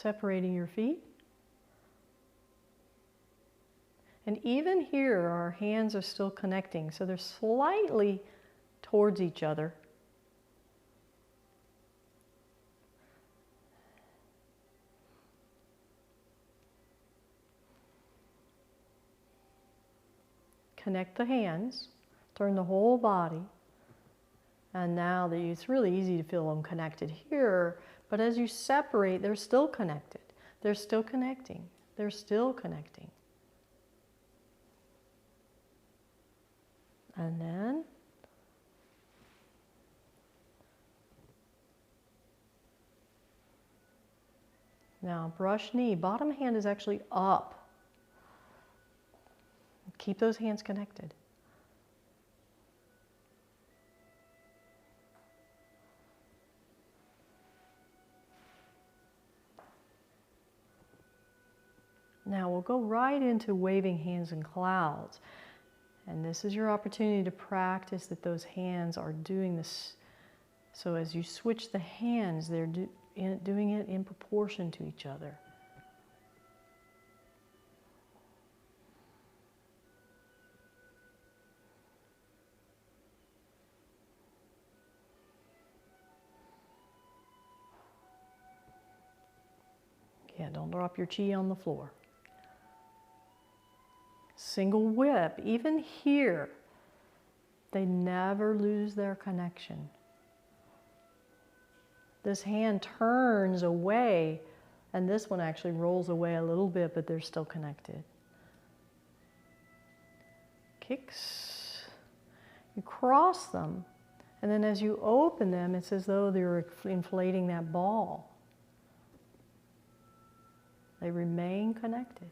separating your feet. And even here, our hands are still connecting, so they're slightly towards each other. Connect the hands, turn the whole body. And now that it's really easy to feel them connected here, but as you separate, they're still connected. They're still connecting. They're still connecting. And then now brush knee. Bottom hand is actually up. Keep those hands connected. Now we'll go right into waving hands in clouds. And this is your opportunity to practice that those hands are doing this. So as you switch the hands, they're doing it in proportion to each other. Yeah, don't drop your chi on the floor. Single whip, even here, they never lose their connection. This hand turns away, and this one actually rolls away a little bit, but they're still connected. Kicks, you cross them, and then as you open them, it's as though they're inflating that ball. They remain connected.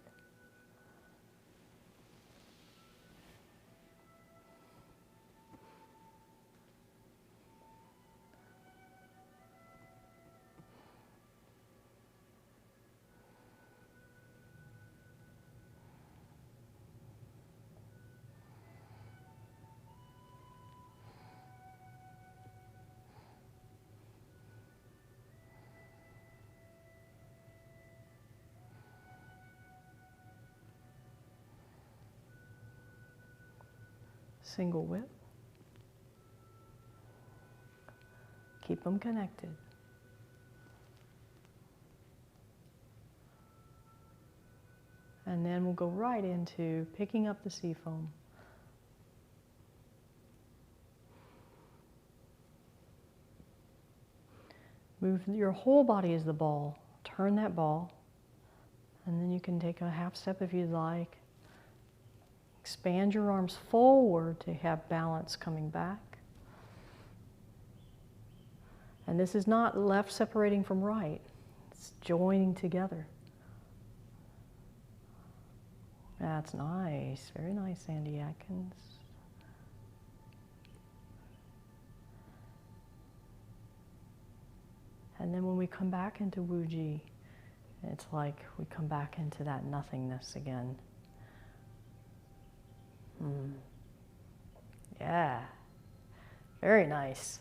Single whip. Keep them connected. And then we'll go right into picking up the sea foam. Move your whole body as the ball. Turn that ball. And then you can take a half step if you'd like. Expand your arms forward to have balance coming back. And this is not left separating from right. It's joining together. That's nice. Very nice, Sandy Atkins. And then when we come back into Wuji, it's like we come back into that nothingness again. Yeah, very nice.